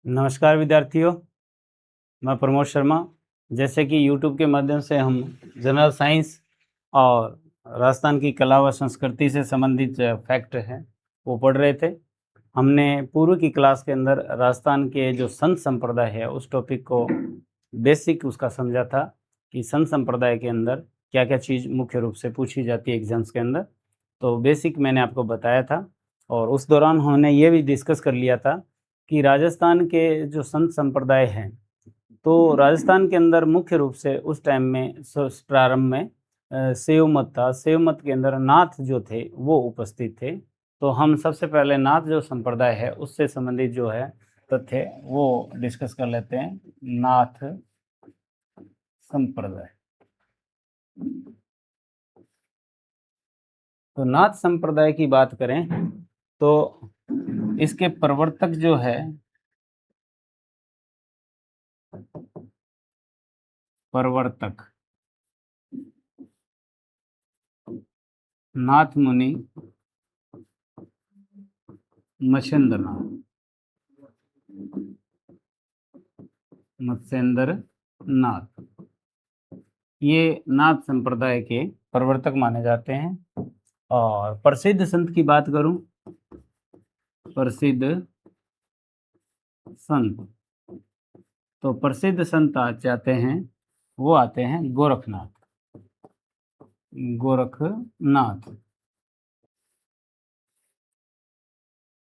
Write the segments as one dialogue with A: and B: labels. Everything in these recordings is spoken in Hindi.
A: नमस्कार विद्यार्थियों, मैं प्रमोद शर्मा। जैसे कि YouTube के माध्यम से हम जनरल साइंस और राजस्थान की कला व संस्कृति से संबंधित फैक्ट हैं वो पढ़ रहे थे। हमने पूर्व की क्लास के अंदर राजस्थान के जो संत संप्रदाय है उस टॉपिक को बेसिक उसका समझा था कि संत संप्रदाय के अंदर क्या क्या चीज़ मुख्य रूप से पूछी जाती है एग्जाम्स के अंदर। तो बेसिक मैंने आपको बताया था और उस दौरान हमने ये भी डिस्कस कर लिया था कि राजस्थान के जो संत संप्रदाय हैं, तो राजस्थान के अंदर मुख्य रूप से उस टाइम में प्रारंभ में शैव मत था। शैव मत के अंदर नाथ जो थे वो उपस्थित थे। तो हम सबसे पहले नाथ जो संप्रदाय है उससे संबंधित जो है तथ्य वो डिस्कस कर लेते हैं। नाथ संप्रदाय, तो नाथ संप्रदाय की बात करें तो इसके प्रवर्तक जो है नाथ मुनि मत्स्येंद्र नाथ, ये नाथ संप्रदाय के प्रवर्तक माने जाते हैं। और प्रसिद्ध संत की बात करूं, प्रसिद्ध संत, तो प्रसिद्ध संत आते हैं वो आते हैं गोरखनाथ।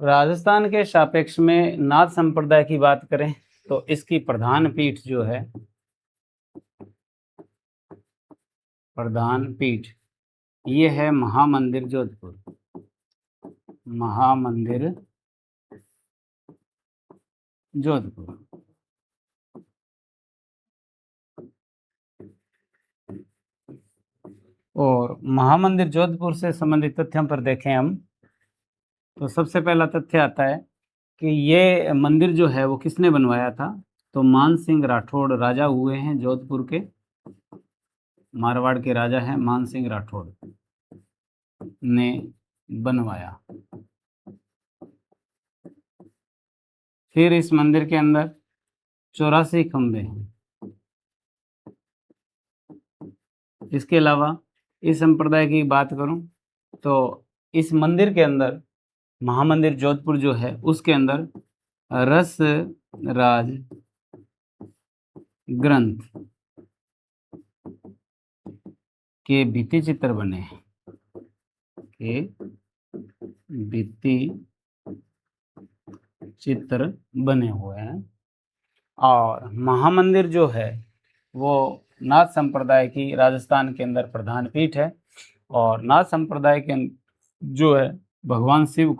A: राजस्थान के सापेक्ष में नाथ संप्रदाय की बात करें तो इसकी प्रधान पीठ जो है, प्रधान पीठ ये है महामंदिर जोधपुर। महामंदिर जोधपुर, और महामंदिर जोधपुर से संबंधित तथ्यों पर देखें हम तो सबसे पहला तथ्य आता है कि ये मंदिर जो है वो किसने बनवाया था, तो मान सिंह राठौड़ राजा हुए हैं जोधपुर के, मारवाड़ के राजा हैं मान सिंह राठौड़ ने बनवाया। फिर इस मंदिर के अंदर 84 खंभे हैं। इसके अलावा इस संप्रदाय की बात करूं तो इस मंदिर के अंदर, महामंदिर जोधपुर जो है उसके अंदर रस राज ग्रंथ के भित्ति चित्र बने हैं, के भित्ति चित्र बने हुए हैं। और महामंदिर जो है वो नाथ संप्रदाय की राजस्थान के अंदर प्रधान पीठ है। और नाथ संप्रदाय के जो है भगवान शिव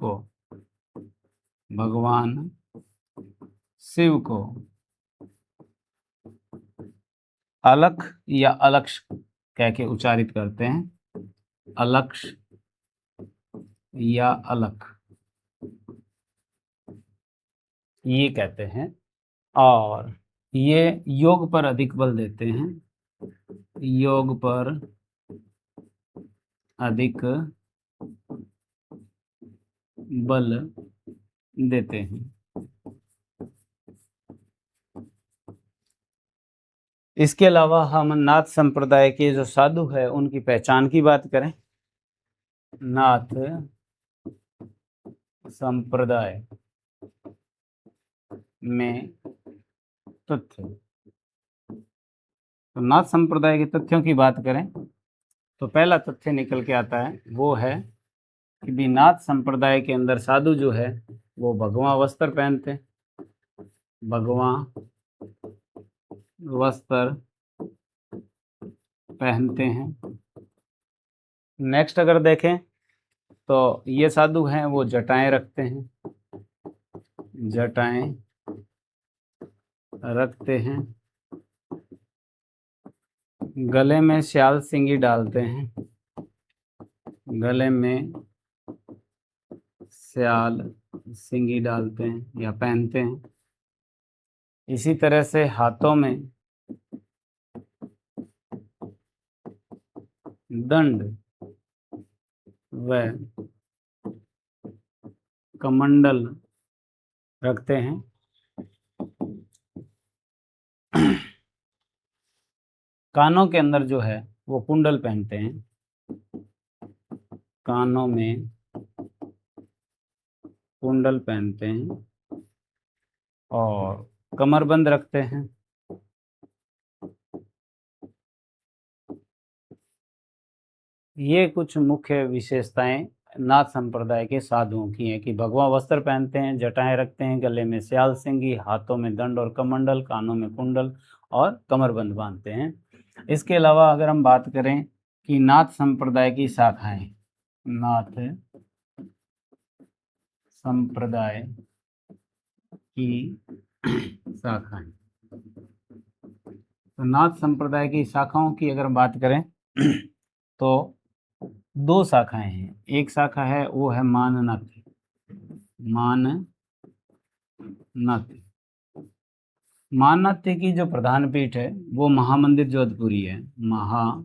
A: को अलख या अलक्ष कह के उच्चारित करते हैं, अलक्ष या अलख ये कहते हैं। और ये योग पर अधिक बल देते हैं, योग पर अधिक बल देते हैं। इसके अलावा हम नाथ संप्रदाय के जो साधु है उनकी पहचान की बात करें। नाथ संप्रदाय में तथ्य, तो नाथ संप्रदाय के तथ्यों की बात करें तो पहला तथ्य निकल के आता है वो है कि भी नाथ संप्रदाय के अंदर साधु जो है वो भगवा वस्त्र पहनते हैं, भगवा वस्त्र पहनते हैं। नेक्स्ट अगर देखें तो ये साधु हैं वो जटाएं रखते हैं, जटाएं रखते हैं, गले में श्याल सिंगी डालते हैं, गले में श्याल सिंगी डालते हैं या पहनते हैं। इसी तरह से हाथों में दंड व कमंडल रखते हैं। कानों के अंदर जो है वो कुंडल पहनते हैं, कानों में कुंडल पहनते हैं और कमरबंद रखते हैं। ये कुछ मुख्य विशेषताएं नाथ संप्रदाय के साधुओं की हैं कि भगवा वस्त्र पहनते हैं, जटाएं रखते हैं, गले में स्याल सिंगी, हाथों में दंड और कमंडल, कानों में कुंडल और कमरबंद बांधते हैं। इसके अलावा अगर हम बात करें कि नाथ संप्रदाय की शाखाएं, नाथ संप्रदाय की शाखाएं, तो नाथ संप्रदाय की शाखाओं की अगर बात करें तो दो शाखाएं हैं। एक शाखा है वो है माननाथ, माननाथ की जो प्रधान पीठ है वो महामंदिर जोधपुरी है, महामंदिर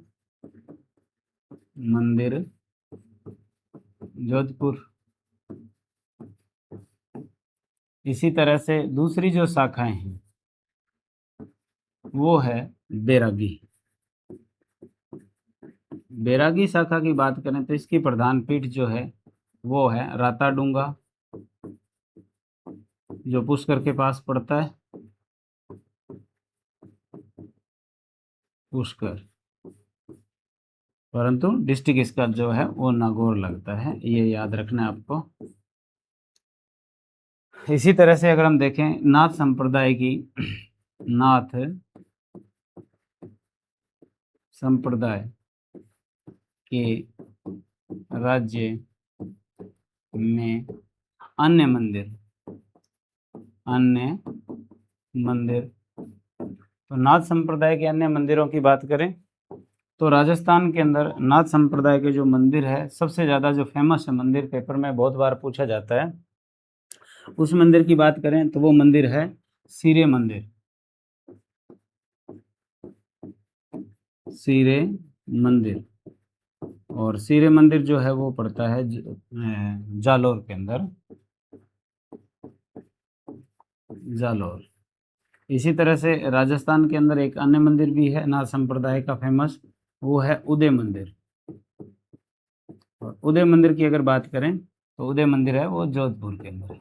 A: जोधपुर। इसी तरह से दूसरी जो शाखाएं हैं वो है बैरागी शाखा की बात करें तो इसकी प्रधान पीठ जो है वो है राताडूंगा, जो पुष्कर के पास पड़ता है, पुष्कर, परंतु डिस्ट्रिक्ट इसका जो है वो नागौर लगता है, ये याद रखना है आपको। इसी तरह से अगर हम देखें नाथ संप्रदाय की, नाथ संप्रदाय के राज्य में अन्य मंदिर, तो नाथ संप्रदाय के अन्य मंदिरों की बात करें तो राजस्थान के अंदर नाथ संप्रदाय के जो मंदिर है, सबसे ज़्यादा जो फेमस है मंदिर, पेपर में बहुत बार पूछा जाता है, उस मंदिर की बात करें तो वो मंदिर है सीरे मंदिर। और सीरे मंदिर जो है वो पड़ता है जालोर के अंदर, जालोर। इसी तरह से राजस्थान के अंदर एक अन्य मंदिर भी है नाथ संप्रदाय का फेमस, वो है उदय मंदिर। और उदय मंदिर की अगर बात करें तो उदय मंदिर है वो जोधपुर के अंदर है,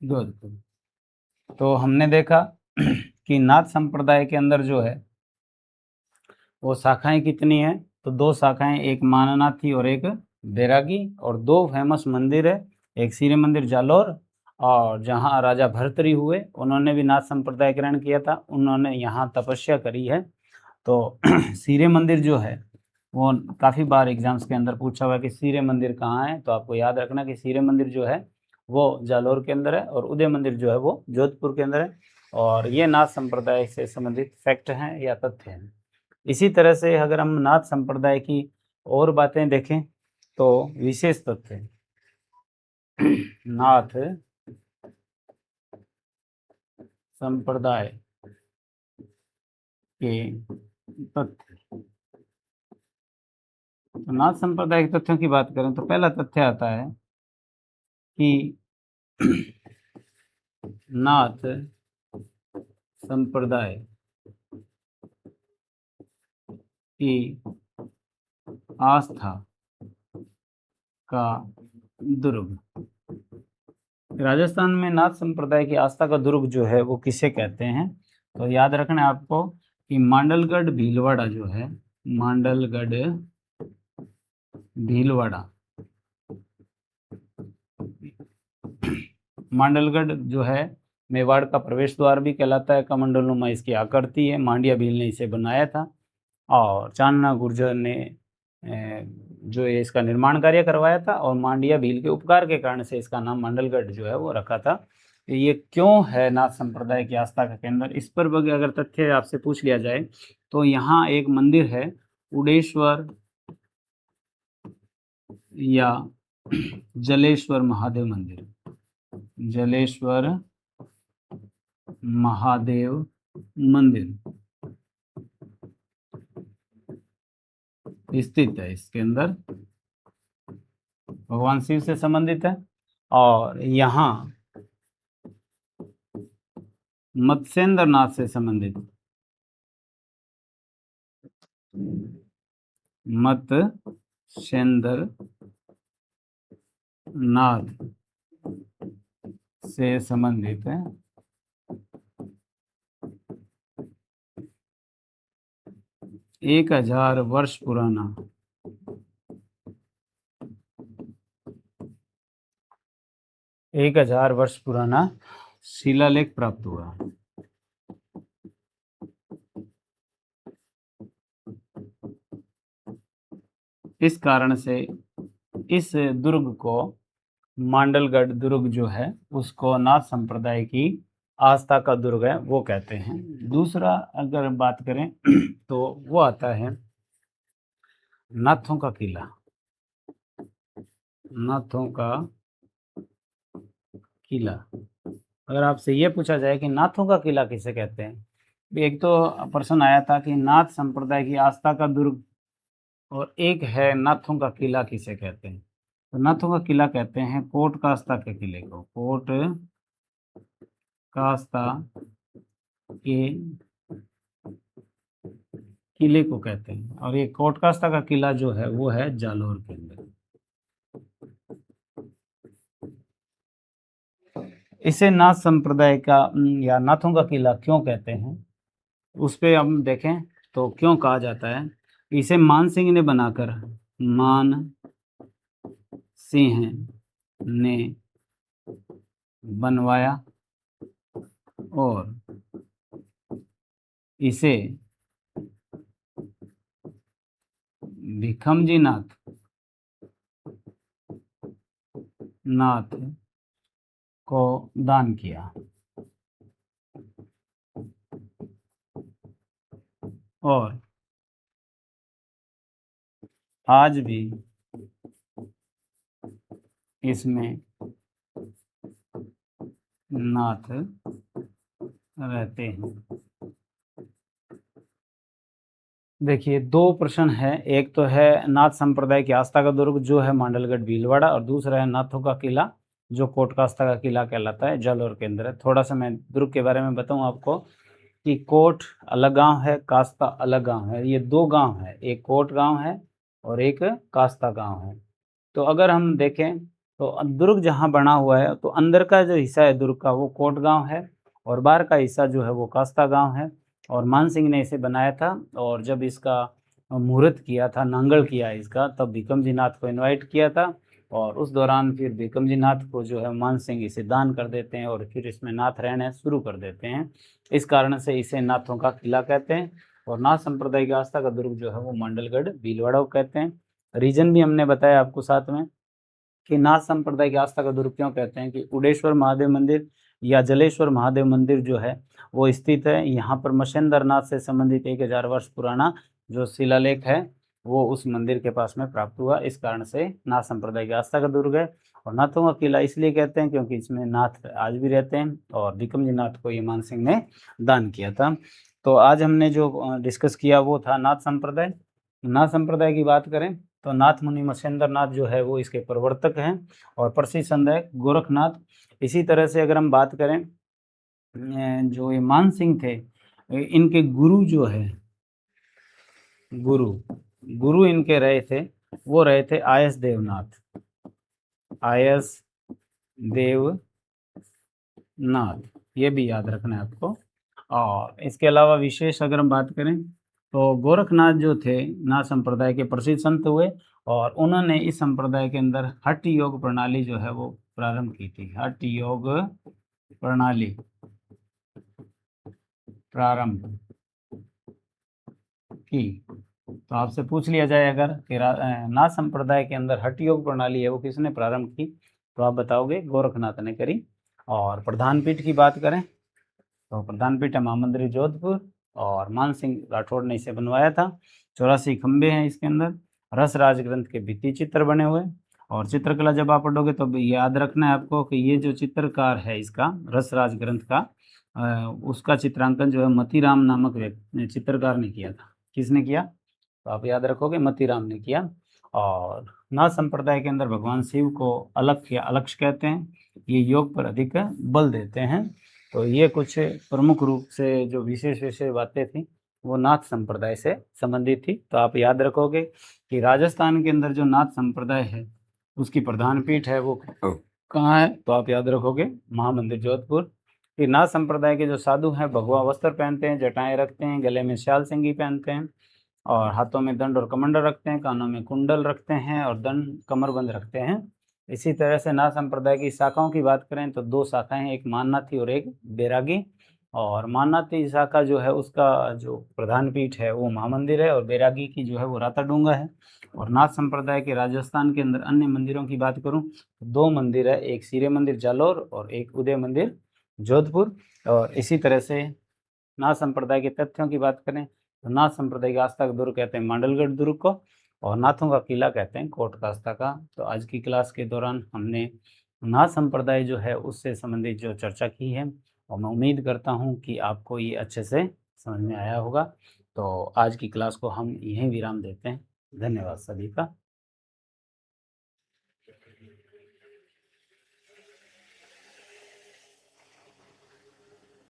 A: जोधपुर। तो हमने देखा कि नाथ संप्रदाय के अंदर जो है वो शाखाएं कितनी हैं, तो दो शाखाएं, एक माननाथी और एक बैरागी, और दो फेमस मंदिर है, एक सीरे मंदिर जालोर, और जहां राजा भर्तृहरि हुए उन्होंने भी नाथ संप्रदाय ग्रहण किया था, उन्होंने यहाँ तपस्या करी है। तो सीरे मंदिर जो है वो काफ़ी बार एग्जाम्स के अंदर पूछा हुआ है कि सीरे मंदिर कहाँ है, तो आपको याद रखना कि सीरे मंदिर जो है वो जालोर के अंदर है और उदय मंदिर जो है वो जोधपुर के अंदर है। और ये नाथ संप्रदाय से संबंधित फैक्ट हैं या तथ्य हैं। इसी तरह से अगर हम नाथ संप्रदाय की और बातें देखें तो विशेष तथ्य, नाथ संप्रदाय के तथ्य, तो नाथ संप्रदाय के तथ्यों की बात करें तो पहला तथ्य आता है कि नाथ संप्रदाय की आस्था का दुर्ग, राजस्थान में नाथ संप्रदाय की आस्था का दुर्ग जो है वो किसे कहते हैं, तो याद रखना है आपको कि मांडलगढ़ भीलवाड़ा जो है, मांडलगढ़ भीलवाड़ा, मांडलगढ़ जो है मेवाड़ का प्रवेश द्वार भी कहलाता है, कमंडलनुमा इसकी आकृति है, मांडिया भील ने इसे बनाया था और चांदना गुर्जर ने जो है इसका निर्माण कार्य करवाया था, और मांडिया भील के उपकार के कारण से इसका नाम मांडलगढ़ जो है वो रखा था। ये क्यों है नाथ संप्रदाय की आस्था का केंद्र, इस पर अगर तथ्य आपसे पूछ लिया जाए तो यहाँ एक मंदिर है उडेश्वर या जलेश्वर महादेव मंदिर, जलेश्वर महादेव मंदिर स्थित है, इसके अंदर भगवान शिव से संबंधित है। और यहाँ मत्स्येंद्र नाथ से संबंधित मत्स्येंद्र नाथ से संबंधित है। 1000 वर्ष पुराना 1000 वर्ष पुराना शिलालेख प्राप्त हुआ। इस कारण से इस दुर्ग को मांडलगढ़ दुर्ग जो है उसको नाथ संप्रदाय की आस्था का दुर्ग है वो कहते हैं। दूसरा अगर बात करें तो वो आता है नाथों का किला। नाथों का किला, अगर आपसे ये पूछा जाए कि नाथों का किला किसे कहते हैं, एक तो प्रश्न आया था कि नाथ संप्रदाय की आस्था का दुर्ग और एक है नाथों का किला किसे कहते हैं। तो नाथों का किला कहते हैं कोट कास्ता के किले को, कोट कास्ता के किले को कहते हैं। और ये कोट कास्ता का किला जो है वो है जालोर के अंदर। इसे नाथ संप्रदाय का या नाथों का किला क्यों कहते हैं उस पे हम देखें तो क्यों कहा जाता है। इसे मान सिंह ने बनाकर, मान सिंह ने बनवाया और इसे भिखमजी नाथ को दान किया। और आज भी इसमें नाथ रहते हैं। देखिए दो प्रश्न है, एक तो है नाथ संप्रदाय की आस्था का दुर्ग जो है मांडलगढ़ भीलवाड़ा, और दूसरा है नाथों का किला जो कोटकास्ता का किला कहलाता है, जालोर के अंदर है। थोड़ा सा मैं दुर्ग के बारे में बताऊं आपको कि कोट अलग गांव है, कास्ता अलग गांव है। ये दो गांव है, एक कोट गांव है और एक कास्ता गांव है। तो अगर हम देखें तो दुर्ग जहां बना हुआ है तो अंदर का जो हिस्सा है दुर्ग का वो कोट गांव है और बाहर का हिस्सा जो है वो कास्ता गांव है। और मान सिंह ने इसे बनाया था और जब इसका मुहूर्त किया था, नांगल किया इसका, तब भिकमजी नाथ को इनवाइट किया था और उस दौरान फिर भिकमजी नाथ को जो है मान सिंह इसे दान कर देते हैं और फिर इसमें नाथ रहना शुरू कर देते हैं। इस कारण से इसे नाथों का किला कहते हैं। और नाथ संप्रदाय की आस्था का दुर्ग जो है वो मंडलगढ़ भीलवाड़ा को कहते हैं। रीजन भी हमने बताया आपको साथ में कि नाथ संप्रदाय की आस्था का दुर्ग क्यों कहते हैं कि उडेश्वर महादेव मंदिर या जलेश्वर महादेव मंदिर जो है वो स्थित है यहाँ पर। मत्स्येंद्र नाथ से संबंधित 1000 वर्ष पुराना जो शिलालेख है वो उस मंदिर के पास में प्राप्त हुआ। इस कारण से नाथ संप्रदाय की आस्था का दुर्ग है। और नाथों का किला इसलिए कहते हैं क्योंकि इसमें नाथ आज भी रहते हैं और भिकमजी नाथ को ये मान सिंह ने दान किया था। तो आज हमने जो डिस्कस किया वो था नाथ संप्रदाय। नाथ संप्रदाय की बात करें तो नाथ मुनि मत्स्येंद्र नाथ जो है वो इसके प्रवर्तक हैं और प्रसिद्ध संत है गोरखनाथ। इसी तरह से अगर हम बात करें जो ये मान सिंह थे इनके गुरु जो है गुरु इनके रहे थे वो रहे थे आयस देवनाथ, आयस देवनाथ, ये भी याद रखना है आपको। और इसके अलावा विशेष अगर हम बात करें तो गोरखनाथ जो थे नाथ संप्रदाय के प्रसिद्ध संत हुए और उन्होंने इस संप्रदाय के अंदर हठ योग प्रणाली जो है वो प्रारंभ की थी। हठ योग प्रणाली प्रारंभ की। तो आपसे पूछ लिया जाए अगर कि नाथ संप्रदाय के अंदर हठ योग प्रणाली है वो किसने प्रारंभ की, तो आप बताओगे गोरखनाथ ने करी। और प्रधान पीठ की बात करें तो प्रधान पीठ है महामंदिर जोधपुर और मान सिंह राठौड़ ने इसे बनवाया था। 84 खंबे हैं इसके अंदर। रस राज ग्रंथ के भित्ति चित्र बने हुए। और चित्रकला जब आप पढ़ोगे तो याद रखना है आपको कि ये जो चित्रकार है इसका रस राज ग्रंथ का उसका चित्रांकन जो है मतीराम नामक चित्रकार ने किया था। किसने किया, तो आप याद रखोगे मतीराम ने किया। और नाथ संप्रदाय के अंदर भगवान शिव को अलग या अलक्ष कहते हैं, ये योग पर अधिक बल देते हैं। तो ये कुछ प्रमुख रूप से जो विशेष बातें थी वो नाथ संप्रदाय से संबंधित थी। तो आप याद रखोगे कि राजस्थान के अंदर जो नाथ संप्रदाय है उसकी प्रधान पीठ है वो कहाँ है, तो आप याद रखोगे महामंदिर जोधपुर। कि नाथ संप्रदाय के जो साधु हैं भगवा वस्त्र पहनते हैं, जटाएं रखते हैं, गले में शाल सिंगी पहनते हैं और हाथों में दंड और कमंडल रखते हैं, कानों में कुंडल रखते हैं और दंड कमरबंद रखते हैं। इसी तरह से नाथ संप्रदाय की शाखाओं की बात करें तो 2 शाखाएं, एक माननाथी और एक बैरागी। और माननाथी शाखा जो है उसका जो प्रधान पीठ है वो महामंदिर है और बैरागी की जो है वो राताडूंगा है। और नाथ संप्रदाय के राजस्थान के अंदर अन्य मंदिरों की बात करूं तो 2 मंदिर है, एक सीरे मंदिर जालोर और एक उदय मंदिर जोधपुर। और इसी तरह से नाथ संप्रदाय के तथ्यों की बात करें तो नाथ संप्रदाय की आस्था का दुर्ग कहते हैं मांडलगढ़ दुर्ग को और नाथों का किला कहते हैं कोट कास्ता का। तो आज की क्लास के दौरान हमने नाथ संप्रदाय जो है उससे संबंधित जो चर्चा की है और मैं उम्मीद करता हूँ कि आपको ये अच्छे से समझ में आया होगा। तो आज की क्लास को हम यहीं विराम देते हैं। धन्यवाद सभी का।